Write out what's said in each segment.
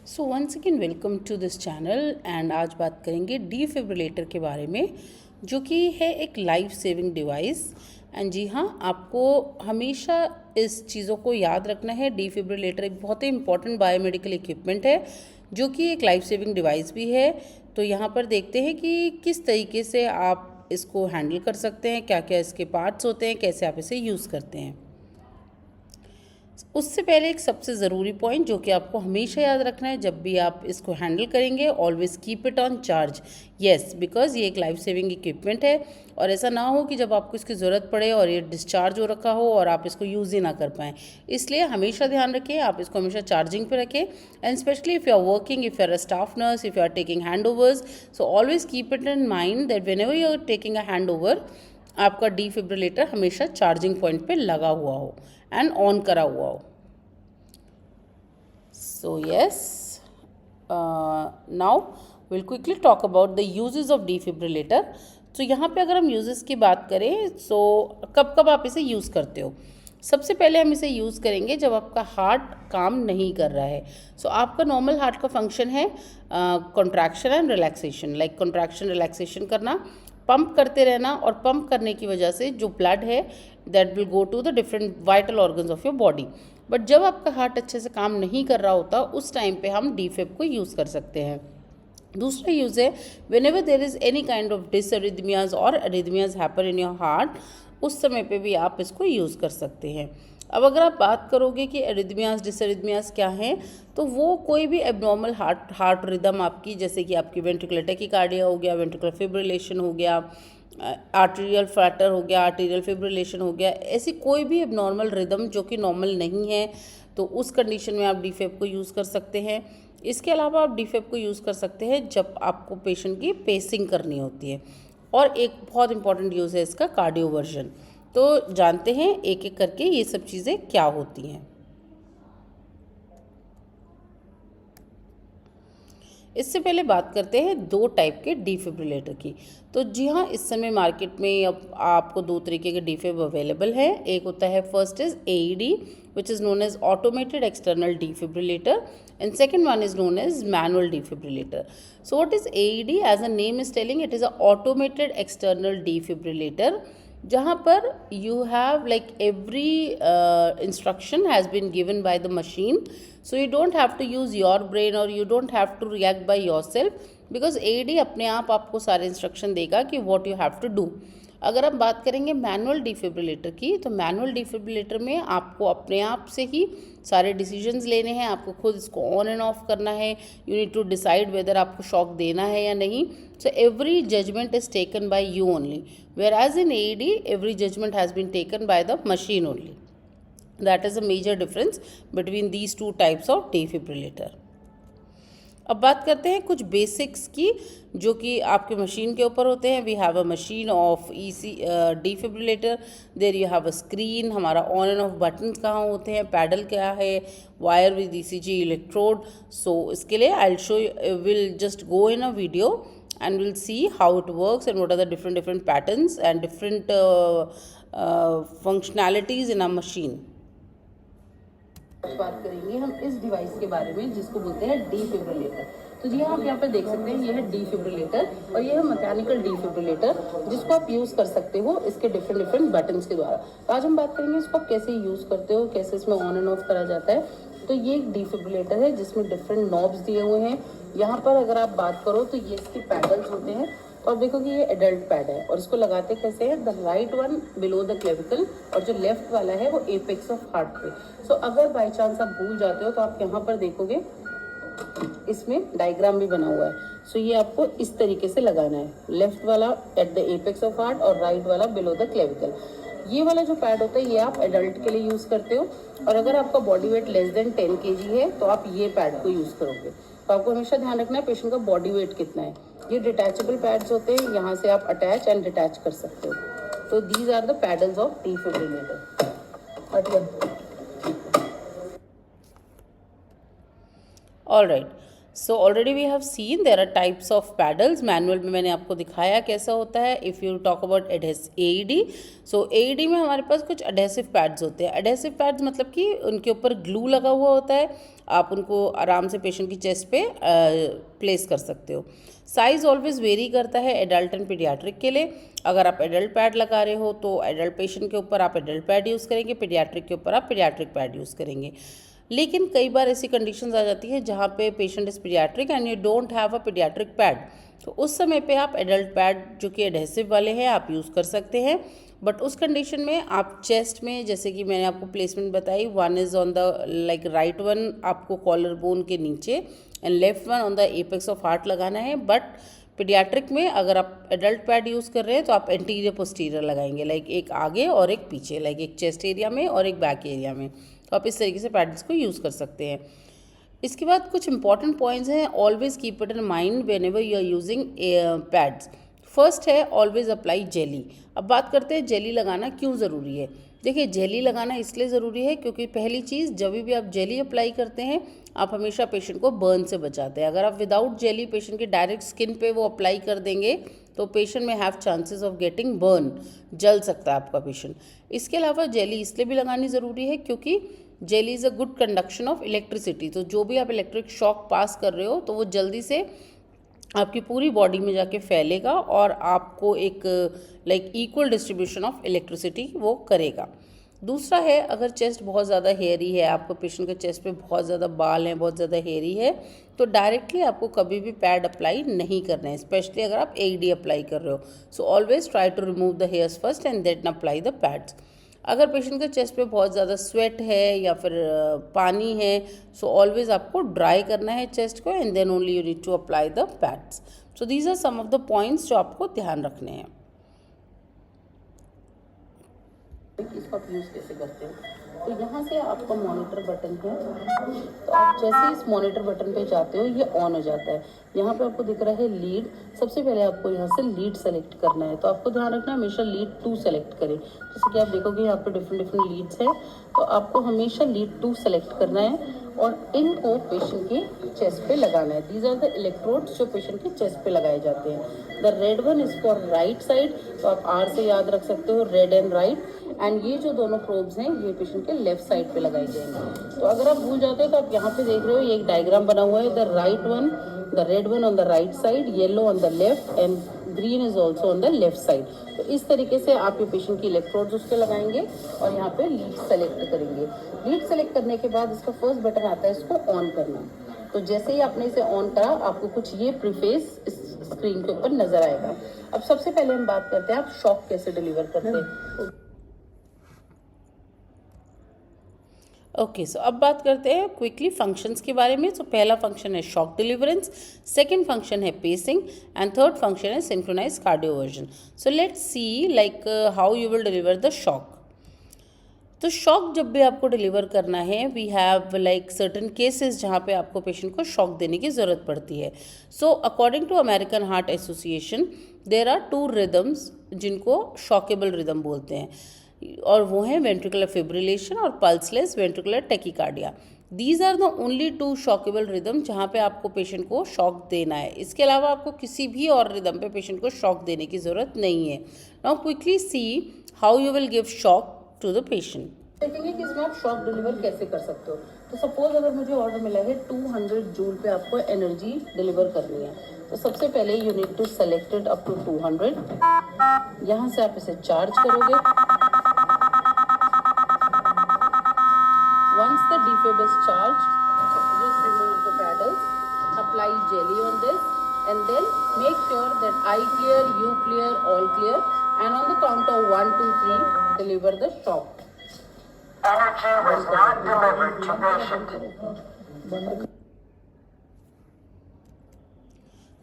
So once again welcome to this channel and आज बात करेंगे डिफिब्रिलेटर के बारे में, जो कि है एक लाइफ सेविंग डिवाइस। एंड जी हाँ, आपको हमेशा इस चीज़ों को याद रखना है। डिफिब्रिलेटर एक बहुत ही इंपॉर्टेंट बायोमेडिकल इक्विपमेंट है जो कि एक लाइफ सेविंग डिवाइस भी है। तो यहाँ पर देखते हैं कि किस तरीके से आप इसको हैंडल कर सकते हैं, क्या क्या इसके पार्ट्स होते हैं, कैसे आप इसे यूज़ करते हैं। उससे पहले एक सबसे ज़रूरी पॉइंट जो कि आपको हमेशा याद रखना है जब भी आप इसको हैंडल करेंगे, always keep it on charge. Yes, because ये एक लाइफ सेविंग इक्विपमेंट है और ऐसा ना हो कि जब आपको इसकी ज़रूरत पड़े और ये डिस्चार्ज हो रखा हो और आप इसको यूज़ ही ना कर पाएँ। इसलिए हमेशा ध्यान रखें, आप इसको हमेशा चार्जिंग पे रखें। And specially if you are working, if you are a staff nurse, if you are taking handovers, so always keep it in mind that whenever you are taking a handover, आपका defibrillator हमेशा charging point पे लगा हुआ हो and on करा हुआ हो। So yes, now we'll quickly talk about the uses of defibrillator. तो यहाँ पे अगर हम यूजेस की बात करें, सो कब कब आप इसे यूज़ करते हो। सबसे पहले हम इसे यूज़ करेंगे जब आपका हार्ट काम नहीं कर रहा है। सो आपका नॉर्मल हार्ट का फंक्शन है contraction and relaxation. Like contraction relaxation करना, पंप करते रहना, और पंप करने की वजह से जो ब्लड है that will go to the different vital organs of your body. But जब आपका हार्ट अच्छे से काम नहीं कर रहा होता, उस टाइम पे हम डीफिब को यूज़ कर सकते हैं। दूसरा यूज़ है whenever there is any kind of disarrhythmias और arrhythmias happen in your heart, उस समय पे भी आप इसको यूज़ कर सकते हैं। अब अगर आप बात करोगे कि अरिथमियाज डिसअरिथमियाज क्या हैं, तो वो कोई भी एबनॉर्मल हार्ट रिदम आपकी, जैसे कि आपकी वेंट्रिकुलर टैकीकार्डिया हो गया, वेंट्रिकुलर फिब्रिलेशन हो गया, आर्टीरियल फ्लैटर हो गया, आर्टीरियल फिब्रिलेशन हो गया, ऐसी कोई भी एबनॉर्मल रिदम जो कि नॉर्मल नहीं है, तो उस कंडीशन में आप डीफेब को यूज़ कर सकते हैं। इसके अलावा आप डीफेब को यूज़ कर सकते हैं जब आपको पेशेंट की पेसिंग करनी होती है। और एक बहुत इंपॉर्टेंट यूज़ है इसका कार्डियोवर्जन। तो जानते हैं एक एक करके ये सब चीज़ें क्या होती हैं। इससे पहले बात करते हैं दो टाइप के डिफिब्रिलेटर की। तो जी हाँ, इस समय मार्केट में अब आपको दो तरीके के डिफिब अवेलेबल है। एक होता है, first is AED which is known as automated external defibrillator, and second one is known as manual defibrillator. So what is AED? As the name is telling, it is a automated external defibrillator, जहाँ पर you have like every instruction has been given by the machine, so you don't have to use your brain or you don't have to react by yourself, because AED अपने आप आपको सारे instruction देगा कि what you have to do। अगर हम बात करेंगे मैनुअल डिफिब्रिलेटर की, तो मैनुअल डिफिब्रिलेटर में आपको अपने आप से ही सारे डिसीजंस लेने हैं, आपको खुद इसको ऑन एंड ऑफ करना है। You need to decide whether आपको शॉक देना है या नहीं। So every judgement is taken by you only, whereas in AED every judgement has been taken by the machine only. That is a major difference between these two types of defibrillator. अब बात करते हैं कुछ basics की जो कि आपके machine के ऊपर होते हैं। We have a machine of defibrillator, there you have a screen, हमारा ऑन एंड ऑफ बटन कहाँ होते हैं, पैडल क्या है, wire with ECG electrode. So इसके लिए I show will just go in a video and we'll see how it works and what are the different patterns and different functionalities in a machine. बात करेंगे हम इस device के बारे में जिसको बोलते हैं डिफिब्रिलेटर। तो जी आप यहाँ पर देख सकते हैं, ये है डिफिब्रिलेटर और ये है मैकेनिकल डिफिब्रिलेटर, जिसको आप यूज़ कर सकते हो इसके डिफरेंट बटन्स के द्वारा। तो आज हम बात करेंगे इसको आप कैसे यूज़ करते हो, कैसे इसमें ऑन एंड ऑफ करा जाता है। तो ये एक डिफिब्रिलेटर है जिसमें डिफरेंट नॉब्स दिए हुए हैं। यहाँ पर अगर आप बात करो तो ये इसके पैडल्स होते हैं। तो आप देखो कि ये एडल्ट पैड है और इसको लगाते कैसे है, the right one below the clavicle और जो लेफ्ट वाला है वो एपेक्स ऑफ हार्ट पे। सो अगर बाई चांस आप भूल जाते हो तो आप यहाँ पर देखोगे इसमें डायग्राम भी बना हुआ है। सो ये आपको इस तरीके से लगाना है, लेफ्ट वाला at the apex of heart और राइट वाला बिलो द क्लेविकल। ये वाला जो पैड होता है ये आप एडल्ट के लिए यूज़ करते हो, और अगर आपका body weight less than 10 kg है तो आप ये पैड को यूज़ करोगे। तो आपको हमेशा ध्यान रखना है पेशेंट का बॉडी वेट कितना है। ये डिटैचेबल पैड्स होते हैं, यहाँ से आप अटैच एंड डिटैच कर सकते हो। तो these are the paddles of defibrillator. All right, so already we have seen there are types of paddles, manual में मैंने आपको दिखाया कैसा होता है. If you talk about AED, so AED में हमारे पास कुछ एडहेसिव पैड्स होते हैं. एडहेसिव पैड्स मतलब कि उनके ऊपर ग्लू लगा हुआ होता है, आप उनको आराम से पेशेंट की चेस्ट पे प्लेस कर सकते हो. साइज़ ऑलवेज वेरी करता है एडल्ट एंड पीडियाट्रिक के लिए. अगर आप एडल्ट पैड लगा रहे हो तो एडल्ट पेशेंट के ऊपर आप एडल्ट पैड यूज़ करेंगे, पीडियाट्रिक के ऊपर आप पीडियाट्रिक पैड यूज़ करेंगे. लेकिन कई बार ऐसी कंडीशंस आ जाती है जहाँ पे patient is paediatric and you don't have a paediatric pad, तो उस समय पे आप एडल्ट पैड जो कि एडहेसिव वाले हैं आप यूज़ कर सकते हैं. बट उस कंडीशन में आप चेस्ट में, जैसे कि मैंने आपको प्लेसमेंट बताई, one is on the like right one आपको कॉलर बोन के नीचे and left one on the apex of heart लगाना है. बट पीडियाट्रिक में अगर आप एडल्ट पैड यूज़ कर रहे हैं तो आप एंटीरियर पोस्टीरियर लगाएंगे, लाइक एक आगे और एक पीछे, लाइक एक चेस्ट एरिया में और एक बैक एरिया में. तो आप इस तरीके से पैड्स को यूज़ कर सकते हैं. इसके बाद कुछ इंपॉर्टेंट पॉइंट्स हैं, always keep it in mind whenever you are using pads. First है ऑलवेज अप्लाई जेली. अब बात करते हैं जेली लगाना क्यों ज़रूरी है. देखिए, जेली लगाना इसलिए ज़रूरी है क्योंकि पहली चीज़, जब भी आप जेली अप्लाई करते हैं आप हमेशा पेशेंट को बर्न से बचाते हैं. अगर आप विदाउट जेली पेशेंट की डायरेक्ट स्किन पे वो अप्लाई कर देंगे तो पेशेंट में have chances of getting burn, जल सकता है आपका पेशेंट. इसके अलावा जेली इसलिए भी लगानी ज़रूरी है क्योंकि jelly is a good conduction of electricity. तो जो भी आप इलेक्ट्रिक शॉक पास कर रहे हो तो वो जल्दी से आपकी पूरी बॉडी में जाके फैलेगा और आपको एक like equal distribution of electricity वो करेगा. दूसरा है, अगर चेस्ट बहुत ज़्यादा हेयरी है, आपको पेशेंट के चेस्ट पे बहुत ज़्यादा बाल हैं, बहुत ज़्यादा हेयरी है, तो डायरेक्टली आपको कभी भी पैड अप्लाई नहीं करना है, स्पेशली अगर आप AED अप्लाई कर रहे हो. So always try to remove the hairs first and then apply the pads. अगर पेशेंट के चेस्ट पे बहुत ज़्यादा स्वेट है या फिर पानी है, सो ऑलवेज आपको ड्राई करना है चेस्ट को and then only you need to apply the pads. So these are some of the points जो आपको ध्यान रखने हैं. इसको आप यूज़ कैसे करते हो, तो यहाँ से आपका मॉनिटर बटन है, तो आप जैसे ही इस मॉनिटर बटन पे जाते हो ये ऑन हो जाता है. यहाँ पे आपको दिख रहा है लीड. सबसे पहले आपको यहाँ से लीड सेलेक्ट करना है, तो आपको ध्यान रखना हमेशा लीड 2 सेलेक्ट करें. जैसे कि आप देखोगे यहाँ पे डिफरेंट लीड्स हैं, तो आपको हमेशा लीड 2 सेलेक्ट करना है और इनको पेशेंट के चेस्ट पे लगाना है. दीज आर द इलेक्ट्रोड्स जो पेशेंट के चेस्ट पे लगाए जाते हैं. The red one is for right side, तो आप R से याद रख सकते हो, रेड एंड राइट. एंड ये जो दोनों प्रोब्स हैं ये पेशेंट के लेफ्ट साइड पे लगाई जाएंगे. तो अगर आप भूल जाते हो तो आप यहाँ पे देख रहे हो ये एक डायग्राम बना हुआ है. The right one, the red one on the right side, yellow on the left and green is also on the left side. तो इस तरीके से आप ये पेशेंट की इलेक्ट्रोड्स उसके लगाएंगे और यहाँ पे लीड सेलेक्ट करेंगे. लीड सेलेक्ट करने के बाद इसका फर्स्ट बटन आता है इसको ऑन करना. तो जैसे ही आपने इसे ऑन करा आपको कुछ ये प्रीफेस इस स्क्रीन के ऊपर नजर आएगा. अब सबसे पहले हम बात करते हैं आप शॉक कैसे डिलीवर करते हैं. ओके, सो अब बात करते हैं क्विकली फंक्शंस के बारे में. तो पहला फंक्शन है शॉक डिलीवरेंस, सेकंड फंक्शन है पेसिंग एंड थर्ड फंक्शन है synchronize cardioversion. So let's see like how you will deliver the shock. तो शॉक जब भी आपको डिलीवर करना है, we have like certain cases जहाँ पे आपको पेशेंट को शॉक देने की ज़रूरत पड़ती है. So according to American Heart Association there are 2 rhythms जिनको शॉकेबल रिदम बोलते हैं, और वो हैं वेंट्रिकुलर फिब्रिलेशन और pulseless ventricular tachycardia. These are the only 2 shockable rhythm जहाँ पे आपको पेशेंट को शॉक देना है. इसके अलावा आपको किसी भी और रिदम पे पेशेंट को शॉक देने की ज़रूरत नहीं है. Now quickly see how you will give shock to the patient. देखेंगे कि इसमें आप शॉक डिलीवर कैसे कर सकते हो. तो सपोज अगर मुझे ऑर्डर मिला है 200 जूल पे आपको एनर्जी डिलीवर करनी है, तो सबसे पहले you need to select it up to 200. यहाँ से आप इसे चार्ज करोगे. Once the defib is charged, just remove the paddles, apply jelly on this, and then make sure that I clear, you clear, all clear, and on the count of 1, 2, 3, deliver the shock. Energy was not delivered to patient.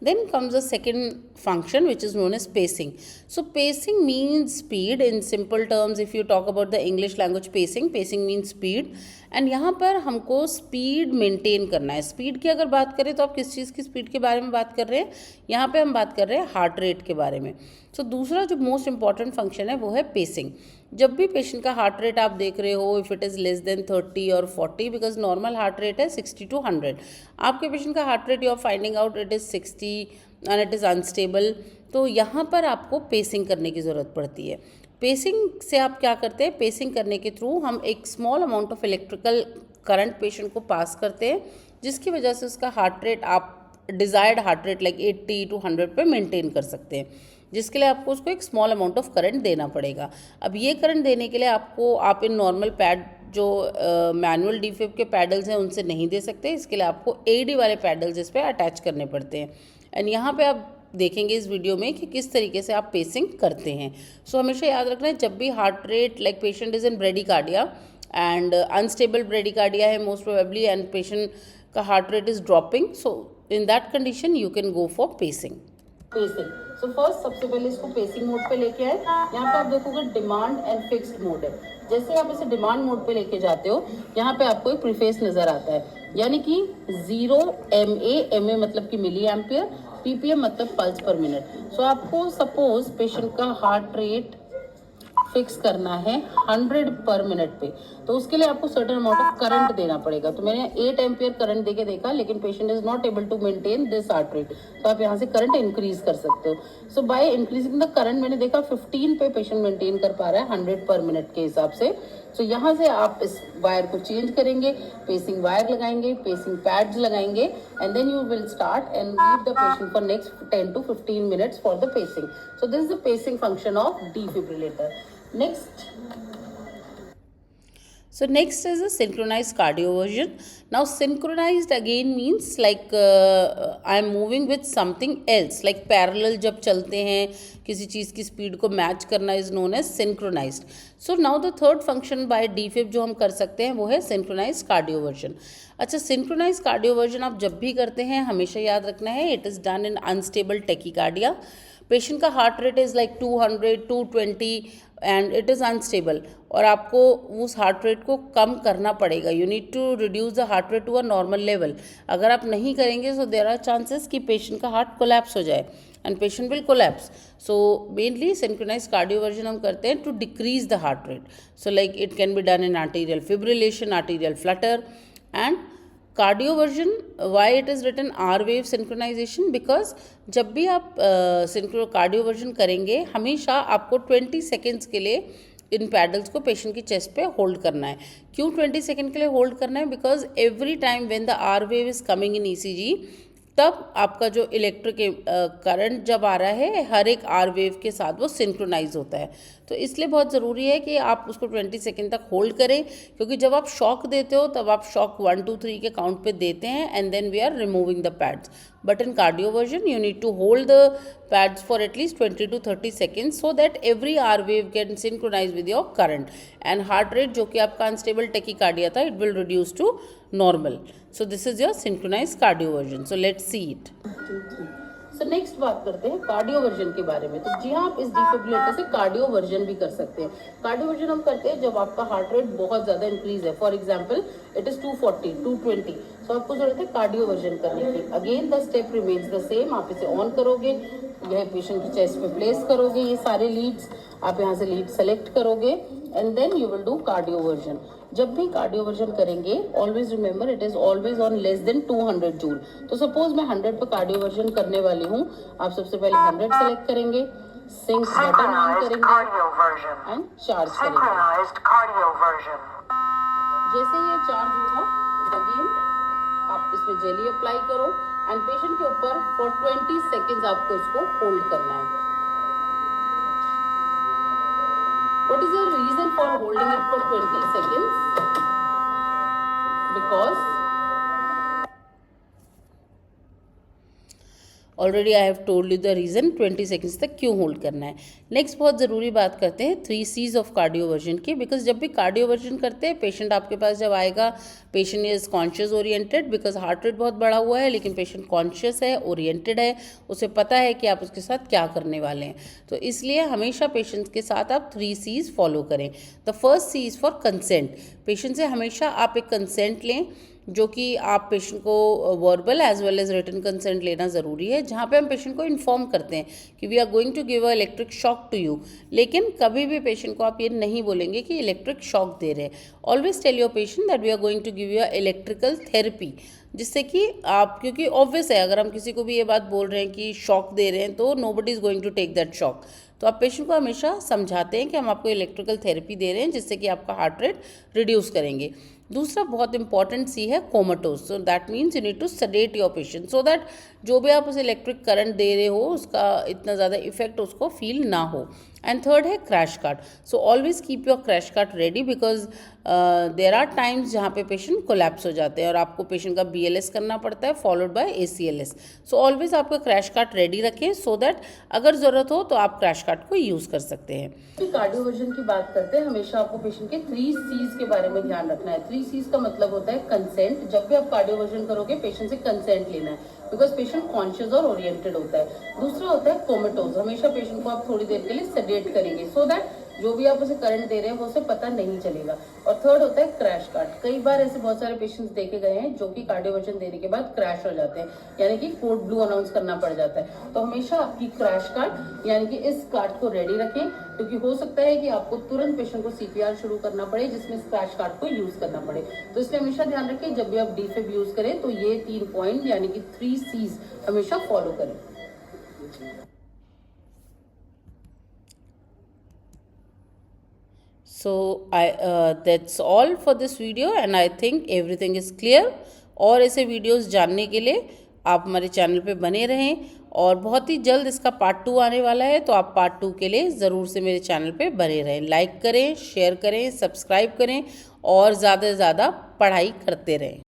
Then comes the second function which is known as pacing. So pacing means speed. In simple terms, if you talk about the English language, pacing means speed. And यहाँ पर हमको speed maintain करना है। Speed की अगर बात करें तो आप किस चीज़ की स्पीड के बारे में बात कर रहे हैं, यहाँ पे हम बात कर रहे हैं हार्ट रेट के बारे में। सो दूसरा जो मोस्ट इंपॉर्टेंट फंक्शन है वो है पेसिंग। जब भी पेशेंट का हार्ट रेट आप देख रहे हो, if it is less than 30 और 40, बिकॉज नॉर्मल हार्ट रेट है 60 to 100, आपके पेशेंट का heart rate you are finding out it is 60 and it is unstable, तो यहाँ पर आपको पेसिंग करने की ज़रूरत पड़ती है। पेसिंग से आप क्या करते हैं, पेसिंग करने के थ्रू हम एक small amount of electrical current patient को पास करते हैं, जिसकी वजह से उसका हार्ट रेट आप desired heart rate like 80 to 100 पे मेंटेन कर सकते हैं, जिसके लिए आपको उसको एक स्मॉल अमाउंट ऑफ करंट देना पड़ेगा। अब ये करंट देने के लिए आप इन नॉर्मल पैड जो मैनुअल डीफिब के पैडल्स हैं उनसे नहीं दे सकते, इसके लिए आपको एडी वाले पैडल्स इस पर अटैच करने पड़ते हैं। एंड यहाँ पे आप देखेंगे इस वीडियो में कि किस तरीके से आप पेसिंग करते हैं। सो हमेशा याद रखना है, जब भी heart rate like patient is in bradycardia and unstable bradycardia है मोस्ट प्रोबेबली, एंड पेशेंट का heart rate is dropping, so in that condition you can go for pacing. So first सबसे पहले इसको पेसिंग मोड पे लेके आए। यहाँ पे आप देखोगे डिमांड एंड फिक्स्ड मोड है। जैसे आप इसे डिमांड मोड पे लेके जाते हो, यहाँ पे आपको एक प्रीफेस नजर आता है, यानी कि 0 MA मतलब कि मिली एम्पियर, PPM मतलब पल्स पर मिनट। सो आपको सपोज पेशेंट का हार्ट रेट फिक्स करना है 100 पर मिनट पे, तो उसके लिए आपको सर्टेन अमाउंट ऑफ करंट देना पड़ेगा। तो मैंने 8 एम्पियर करंट देके देखा, लेकिन patient is not able to maintain this heart rate, तो आप यहाँ से करंट इंक्रीज कर सकते हो। So by increasing the current मैंने देखा 15 पे पेशेंट मेंटेन कर पा रहा है 100 पर मिनट के हिसाब से। सो यहाँ से आप इस वायर को चेंज करेंगे, पेसिंग वायर लगाएंगे, पेसिंग पैड्स लगाएंगे, and then you will start and leave the patient for next 10 to 15 minutes for the pacing. So this is the pacing function of defibrillator. So next is a synchronized cardioversion. Now synchronized again means like I am moving with something else, like parallel जब चलते हैं किसी चीज़ की speed को match करना is known as synchronized. So now the third function by DFib जो हम कर सकते हैं वो है synchronized cardioversion. अच्छा, synchronized cardioversion आप जब भी करते हैं हमेशा याद रखना है it is done in unstable tachycardia. Patient का heart rate is like 200 220 and it is unstable, और आपको उस हार्ट रेट को कम करना पड़ेगा। You need to reduce the heart rate to a normal level. अगर आप नहीं करेंगे सो देयर आर चांसेस कि पेशेंट का हार्ट कोलैप्स हो जाए and patient will collapse. So mainly synchronize cardioversion हम करते हैं to decrease the heart rate. So like it can be done in arterial fibrillation, arterial flutter and cardioversion. Why it is written R wave synchronization, because जब भी आप cardioversion करेंगे हमेशा आपको 20 seconds के लिए इन पैडल्स को पेशेंट की चेस्ट पे होल्ड करना है। क्यों 20 सेकेंड के लिए होल्ड करना है? Because every time when the R wave is coming in ECG, तब आपका जो इलेक्ट्रिक करंट जब आ रहा है हर एक आर वेव के साथ वो सिंक्रोनाइज होता है। तो इसलिए बहुत ज़रूरी है कि आप उसको 20 सेकेंड तक होल्ड करें, क्योंकि जब आप शॉक देते हो तब आप शॉक 1 2 3 के काउंट पे देते हैं and then we are removing the pads. But in cardioversion you need to hold the pads for at least 20 to 30 seconds so that every R wave can synchronize with your current, and heart rate जो कि आपका unstable tachycardia था it will reduce to normal. So this is your synchronized cardioversion. So let's see it. 1 2 3. So next बात करते हैं cardioversion के बारे में। तो जी हाँ, आप इस डिफिब्रिलेटर से कार्डियोवर्जन भी कर सकते हैं। कार्डियोवर्जन हम करते हैं जब आपका हार्ट रेट बहुत ज़्यादा इंक्रीज है, फॉर एग्जांपल इट इज़ 240 220, तो आपको जरूरत है कार्डियोवर्जन करने की। Again the step remains the same. आप इसे ऑन करोगे, यह पेशेंट की चेस्ट पे प्लेस करोगे, ये सारे लीड्स आप यहाँ से लीड सेलेक्ट करोगे and then you will do cardioversion. जब भी कार्डियोवर्जन करेंगे always remember it is always on less than 200 joule. तो सपोज मैं 100 पे कार्डियोवर्जन करने वाली हूँ, आप सबसे पहले 100 सेलेक्ट करेंगे, सिंक बटन ऑन करेंगे एंड चार्ज करेंगे। जैसे ये चार्ज होगा अगेन आप इसमें जेली अप्लाई करो एंड पेशेंट के ऊपर फॉर 20 सेकेंड्स आपको इसको होल्ड करना है। What is the reason for holding it for 20 seconds? Because already I have told you the reason 20 seconds तक क्यों होल्ड करना है। नेक्स्ट बहुत ज़रूरी बात करते हैं 3 C's ऑफ कार्डियोवर्जन की, बिकॉज जब भी कार्डियोवर्जन करते हैं पेशेंट आपके पास जब आएगा, patient is conscious oriented, because heart rate बहुत बढ़ा हुआ है लेकिन पेशेंट कॉन्शियस है, ओरिएंटेड है, उसे पता है कि आप उसके साथ क्या करने वाले हैं। तो इसलिए हमेशा पेशेंट के साथ आप 3 C's फॉलो करें। The first C is for consent. Patient से हमेशा आप एक कंसेंट लें, जो कि आप पेशेंट को verbal as well as written consent लेना ज़रूरी है, जहाँ पे हम पेशेंट को इन्फॉर्म करते हैं कि we are going to give a electric shock to you. लेकिन कभी भी पेशेंट को आप ये नहीं बोलेंगे कि इलेक्ट्रिक शॉक दे रहे हैं। Always tell your patient that we are going to give you a electrical therapy, जिससे कि आप, क्योंकि ऑब्वियस है अगर हम किसी को भी ये बात बोल रहे हैं कि शॉक दे रहे हैं तो nobody is going to take that shock. तो आप पेशेंट को हमेशा समझाते हैं कि हम आपको इलेक्ट्रिकल थेरेपी दे रहे हैं जिससे कि आपका हार्ट रेट रिड्यूस करेंगे। दूसरा बहुत इंपॉर्टेंट सी है comatose. So that means you need to sedate your patient so that जो भी आप उसे इलेक्ट्रिक करंट दे रहे हो उसका इतना ज़्यादा इफेक्ट उसको फील ना हो। एंड थर्ड है crash cart. So always keep your crash cart ready, because there are times जहाँ पे पेशेंट कोलैप्स हो जाते हैं और आपको पेशेंट का BLS करना पड़ता है followed by ACLS। So always आपका क्रैश कार्ट रेडी रखें सो दैट अगर ज़रूरत हो तो आप क्रैश कार्ट को यूज़ कर सकते हैं। कार्डियोवर्जन की बात करते हैं, हमेशा आपको पेशेंट के 3 C's के बारे में ध्यान रखना है। 3 C's का मतलब होता है कंसेंट। जब भी आप कार्डियोवर्जन करोगे पेशेंट से कंसेंट लेना है, बिकॉज पेशेंट कॉन्शियस और ओरिएंटेड होता है। दूसरा होता है कोमेटोज। हमेशा पेशेंट को आप थोड़ी देर के लिए सेडेट करेंगे सो दैट जो भी आप उसे करंट दे रहे हैं वो उसे पता नहीं चलेगा। और थर्ड होता है क्रैश कार्ट। कई बार ऐसे बहुत सारे पेशेंट्स देखे गए हैं जो कि कार्डियोवर्जन देने के बाद क्रैश हो जाते हैं, यानी कि कोड ब्लू अनाउंस करना पड़ जाता है। तो हमेशा आपकी क्रैश कार्ट यानी कि इस कार्ड को रेडी रखें, क्योंकि हो सकता है कि आपको तुरंत पेशेंट को CPR शुरू करना पड़े जिसमें क्रैश कार्ड को यूज करना पड़े। तो इसलिए हमेशा ध्यान रखें जब भी आप DFib यूज करें तो ये 3 पॉइंट यानी कि 3 C's हमेशा फॉलो करें। So that's all for this video and I think everything is clear। और ऐसे वीडियोस जानने के लिए आप हमारे चैनल पे बने रहें और बहुत ही जल्द इसका पार्ट 2 आने वाला है, तो आप पार्ट 2 के लिए ज़रूर से मेरे चैनल पे बने रहें। लाइक करें, शेयर करें, सब्सक्राइब करें और ज़्यादा से ज़्यादा पढ़ाई करते रहें।